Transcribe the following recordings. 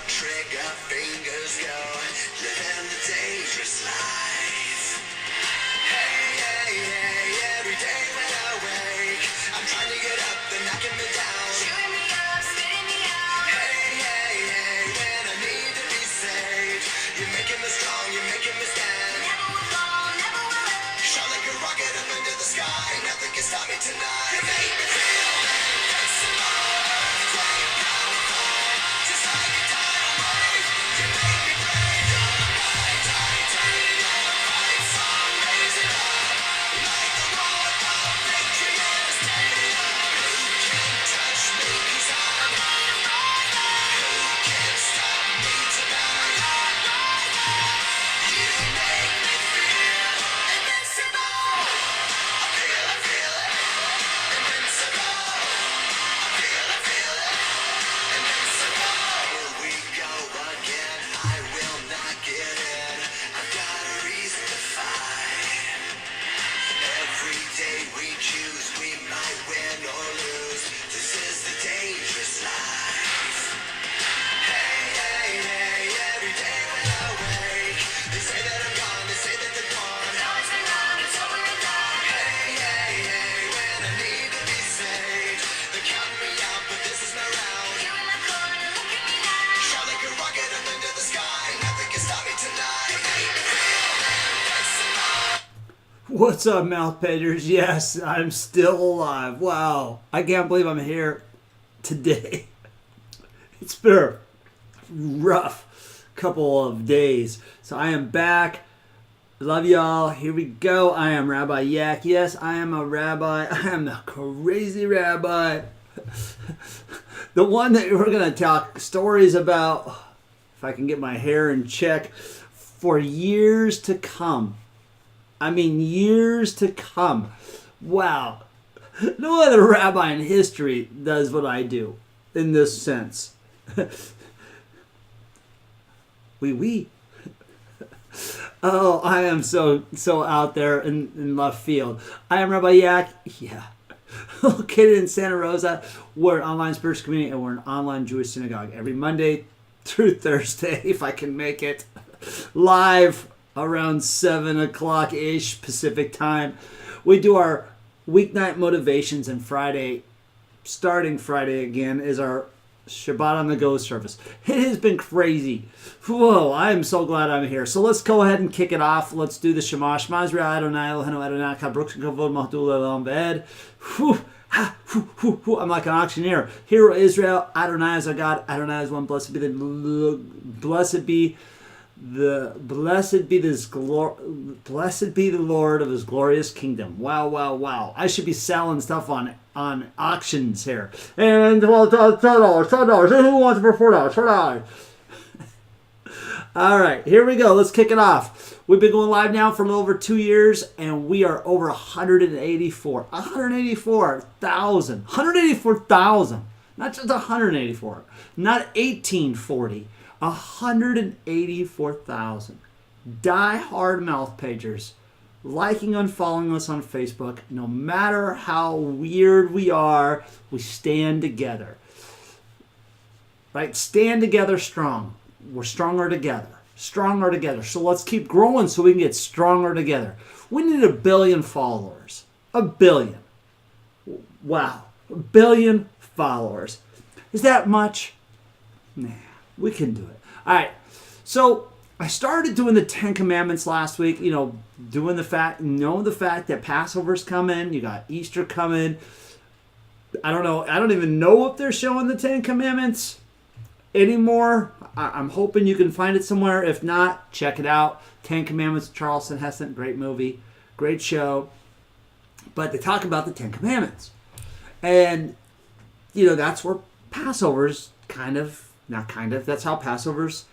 trigger fingers go, living the dangerous life. Hey, hey, hey, every day when I wake, I'm trying to get up, they're knocking me down. Chewing me up, spitting me out. Hey, hey, hey, when I need to be saved, you're making me strong, you're making me stand. Never will fall, never will end. Shine like a rocket up into the sky, nothing can stop me tonight. You make me feel invincible, quite powerful, just like a tidal wave. You make me brave, you're my titanium fight song, raise it up like the roar of victory in a stadium. Who can touch me? 'Cause I'm made of fire. Who can stop me tonight? You make me feel invincible. I feel it, invincible. I feel it, invincible. Here we go again. I will not get in. I've got a reason to fight. Every day we choose, we might win or lose. This is the dangerous life. Hey, hey, hey, every day when I wake, they say that I'm gone, they say that they're gone. It's always been wrong, it's over and done. Hey, hey, hey, when I need to be saved, they're counting me out, but this is my round. You're in my corner, look at me now. Shine like a rocket up into the sky, nothing can stop me tonight. You make me feel invincible. What's up, mouth pagers? Yes, I'm still alive. Wow. I can't believe I'm here today. It's been a rough couple of days. So I am back. Love y'all. Here we go. I am Rabbi Yak. Yes, I am a rabbi. I am the crazy rabbi. The one that we're going to talk stories about, if I can get my hair in check, for years to come. I mean, years to come. Wow. No other rabbi in history does what I do in this sense. Oui. Oh, I am so out there in left field. I am Rabbi Yak. Yeah. Located in Santa Rosa. We're an online spiritual community and we're an online Jewish synagogue. Every Monday through Thursday, if I can make it, live around 7 o'clock-ish Pacific time. We do our weeknight motivations, and Friday, starting Friday again, is our Shabbat on the Go service. It has been crazy. Whoa, I am so glad I'm here. So let's go ahead and kick it off. Let's do the Shema. Shema Yisrael Adonai Eloheinu Adonai Echad Baruch Shem Kavod Mahdul Olam V'ed. I'm like an auctioneer. Hear, O Israel, Adonai is our God. Adonai is one. Blessed be the Lord of His glorious kingdom. Wow. I should be selling stuff on auctions here. And $12. Who wants for $4? All right, here we go. Let's kick it off. We've been going live now for a little over 2 years, and we are over 184,000. Not just 184. Not 1840. 184,000 die-hard mouth pagers liking and following us on Facebook. No matter how weird we are, we stand together. Right? Stand together strong. We're stronger together. Stronger together. So let's keep growing so we can get stronger together. We need 1 billion followers. 1 billion. Wow. 1 billion followers. Is that much? Nah. We can do it. All right. So I started doing the 10 Commandments last week. Knowing the fact that Passover's coming. You got Easter coming. I don't know. I don't even know if they're showing the 10 Commandments anymore. I'm hoping you can find it somewhere. If not, check it out. 10 Commandments, Charleston Heston. Great movie. Great show. But they talk about the 10 Commandments. And, that's where Passover's that's how Passover's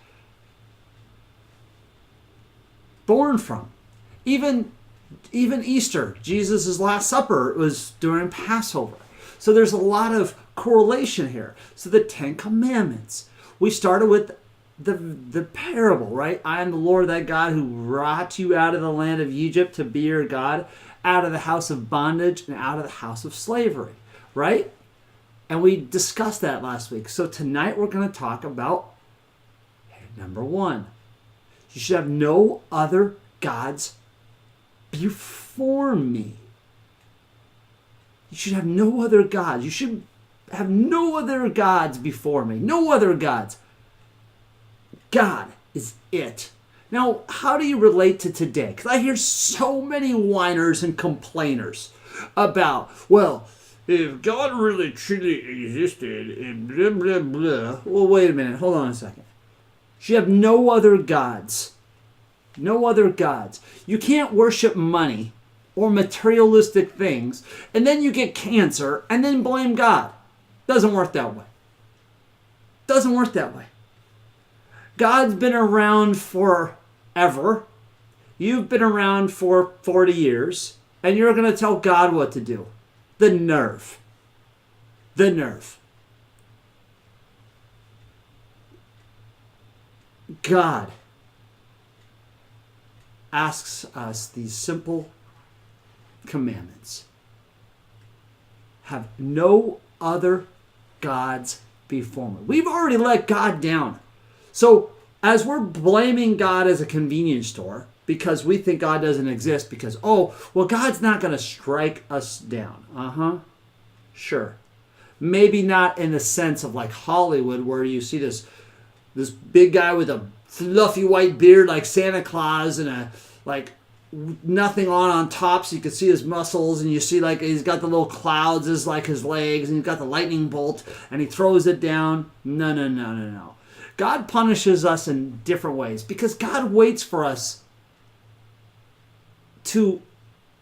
born from. Even Easter, Jesus' Last Supper was during Passover. So there's a lot of correlation here. So the 10 Commandments. We started with the parable, right? I am the Lord thy God who brought you out of the land of Egypt to be your God, out of the house of bondage and out of the house of slavery, right? And we discussed that last week. So tonight we're going to talk about Number one, you should have no other gods before me. You should have no other gods. You should have no other gods before me. No other gods. God is it. Now, how do you relate to today? Because I hear so many whiners and complainers about, well, if God really truly existed, and blah, blah, blah. Well, wait a minute. Hold on a second. You have no other gods. No other gods. You can't worship money or materialistic things, and then you get cancer, and then blame God. Doesn't work that way. Doesn't work that way. God's been around forever. You've been around for 40 years, and you're going to tell God what to do. The nerve. The nerve. God asks us these simple commandments. Have no other gods before me. We've already let God down. So as we're blaming God as a convenience store because we think God doesn't exist because, oh, well, God's not going to strike us down. Sure. Maybe not in the sense of like Hollywood where you see this big guy with a fluffy white beard like Santa Claus and a like nothing on top so you can see his muscles and you see like he's got the little clouds as like his legs and he's got the lightning bolt and he throws it down. No. God punishes us in different ways because God waits for us to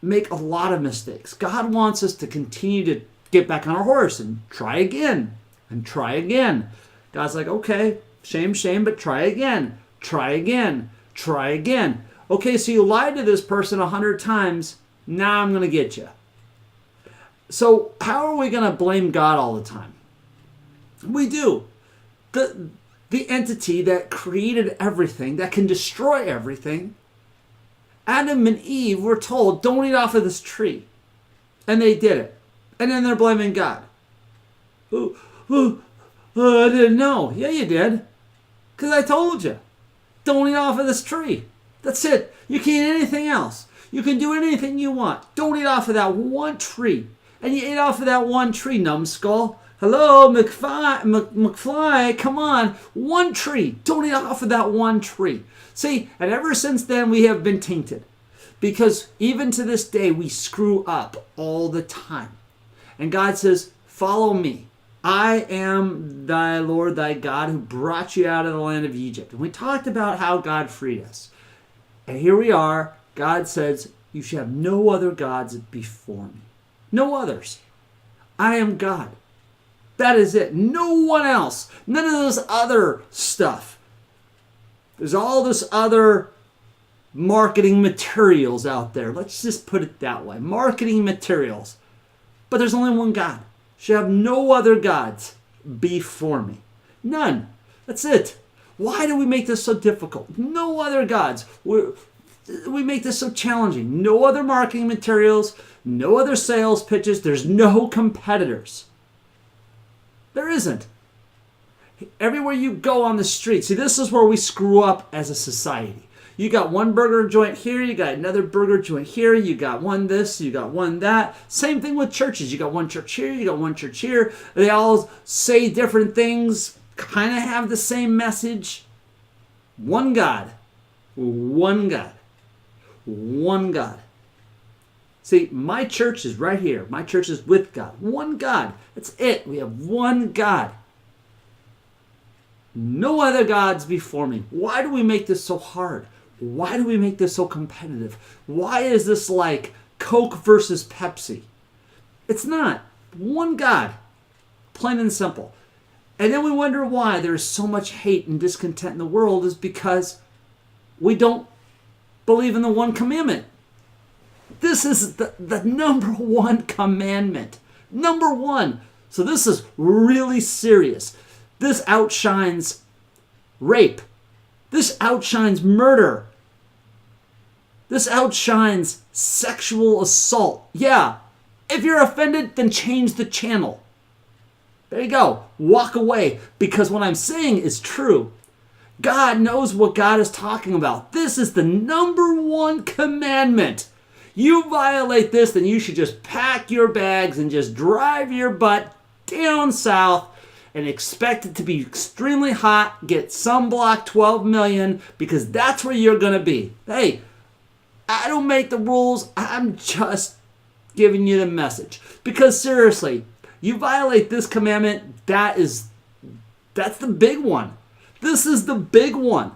make a lot of mistakes. God wants us to continue to get back on our horse and try again and try again. God's like, okay, shame, but try again. Try again. Try again. Okay, so you lied to this person 100 times. Now I'm going to get you. So how are we going to blame God all the time? We do. The entity that created everything, that can destroy everything, Adam and Eve were told, don't eat off of this tree. And they did it. And then they're blaming God. I didn't know. Yeah, you did. Because I told you. Don't eat off of this tree. That's it. You can't eat anything else. You can do anything you want. Don't eat off of that one tree. And you ate off of that one tree, numbskull. Hello, McFly, come on. One tree. Don't eat off of that one tree. See, and ever since then we have been tainted. Because even to this day we screw up all the time. And God says, follow me. I am thy Lord, thy God, who brought you out of the land of Egypt. And we talked about how God freed us. And here we are. God says, you shall have no other gods before me. No others. I am God. That is it. No one else. None of this other stuff. There's all this other marketing materials out there. Let's just put it that way. Marketing materials. But there's only one God. Shall have no other gods before me. None. That's it. Why do we make this so difficult? No other gods. We make this so challenging. No other marketing materials. No other sales pitches. There's no competitors. There isn't. Everywhere you go on the street. See, this is where we screw up as a society. You got one burger joint here, you got another burger joint here, you got one this, you got one that. Same thing with churches. You got one church here, you got one church here. They all say different things, kind of have the same message. One God. One God. One God. See, my church is right here. My church is with God. One God. That's it. We have one God. No other gods before me. Why do we make this so hard? Why do we make this so competitive? Why is this like Coke versus Pepsi? It's not. One God. Plain and simple. And then we wonder why there's so much hate and discontent in the world is because we don't believe in the one commandment. This is the number one commandment. Number one. So this is really serious. This outshines rape. This outshines murder. This outshines sexual assault. Yeah. If you're offended, then change the channel. There you go. Walk away. Because what I'm saying is true. God knows what God is talking about. This is the number one commandment. You violate this, then you should just pack your bags and just drive your butt down south and expect it to be extremely hot, get sunblock 12 million, because that's where you're going to be. Hey, I don't make the rules. I'm just giving you the message. Because seriously, you violate this commandment, that's the big one. This is the big one.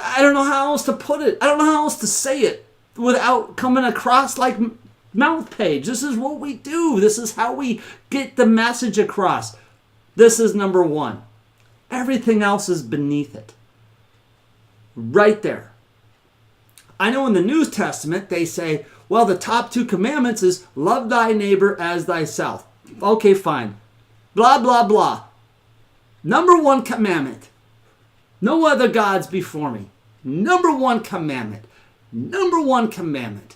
I don't know how else to put it. I don't know how else to say it without coming across like mouth page. This is what we do. This is how we get the message across. This is number one. Everything else is beneath it. Right there. I know in the New Testament they say, well, the top two commandments is love thy neighbor as thyself. Okay, fine. Blah, blah, blah. Number one commandment. No other gods before me. Number one commandment. Number one commandment.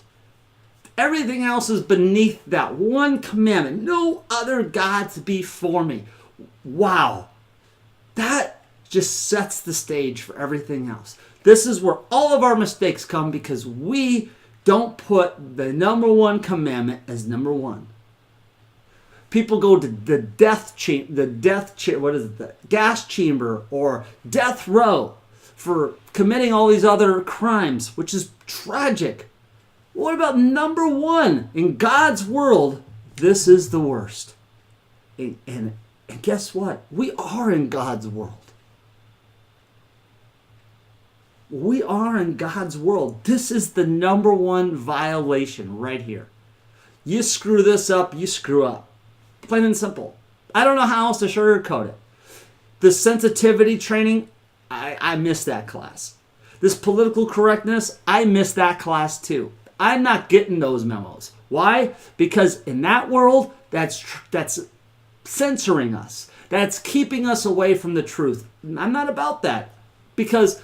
Everything else is beneath that one commandment. No other gods before me. Wow. That just sets the stage for everything else. This is where all of our mistakes come because we don't put the number one commandment as number one. People go to the gas chamber or death row for committing all these other crimes, which is tragic. What about number one? In God's world, this is the worst. And guess what? We are in God's world. We are in God's world. This is the number one violation right here. You screw this up, you screw up. Plain and simple. I don't know how else to sugarcoat it. The sensitivity training, I missed that class. This political correctness, I missed that class too. I'm not getting those memos. Why? Because in that world, that's censoring us. That's keeping us away from the truth. I'm not about that. Because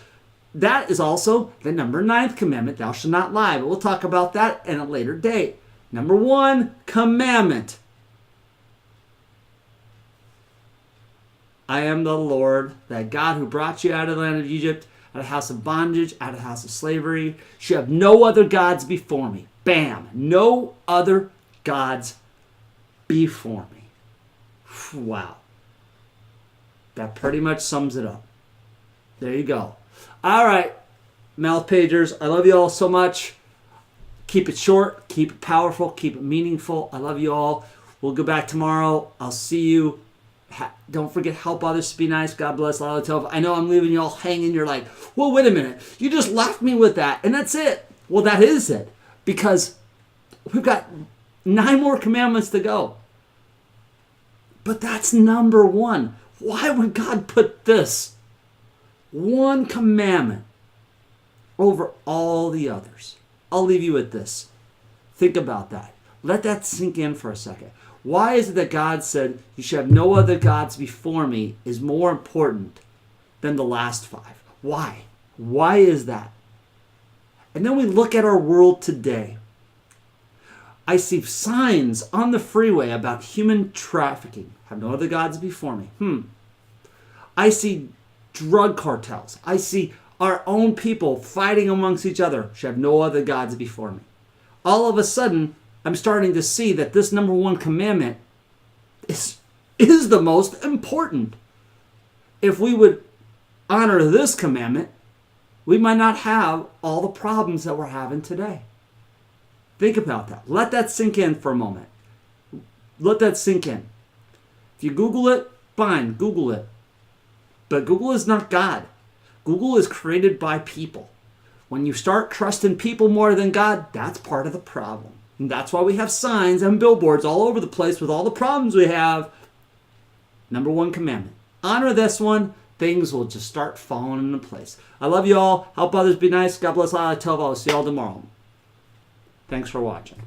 that is also the number 9th commandment, thou shalt not lie. But we'll talk about that in a later date. Number 1 commandment. I am the Lord, that God who brought you out of the land of Egypt, out of the house of bondage, out of the house of slavery. You shall have no other gods before me. Bam. No other gods before me. Wow. That pretty much sums it up. There you go. All right, mouth pagers. I love you all so much. Keep it short. Keep it powerful. Keep it meaningful. I love you all. We'll go back tomorrow. I'll see you. Don't forget, help others to be nice. God bless. I know I'm leaving you all hanging. You're like, well, wait a minute. You just left me with that. And that's it. Well, that is it. Because we've got 9 more commandments to go. But that's number 1. Why would God put this one commandment over all the others? I'll leave you with this. Think about that. Let that sink in for a second. Why is it that God said, you shall have no other gods before me, is more important than the last 5? Why? Why is that? And then we look at our world today. I see signs on the freeway about human trafficking. Have no other gods before me. I see drug cartels. I see our own people fighting amongst each other. Shall have no other gods before me. All of a sudden, I'm starting to see that this number 1 commandment is the most important. If we would honor this commandment, we might not have all the problems that we're having today. Think about that. Let that sink in for a moment. Let that sink in. If you Google it, fine, Google it. But Google is not God. Google is created by people. When you start trusting people more than God, that's part of the problem. And that's why we have signs and billboards all over the place with all the problems we have. Number 1 commandment. Honor this one. Things will just start falling into place. I love you all. Help others be nice. God bless. I'll see you all tomorrow. Thanks for watching.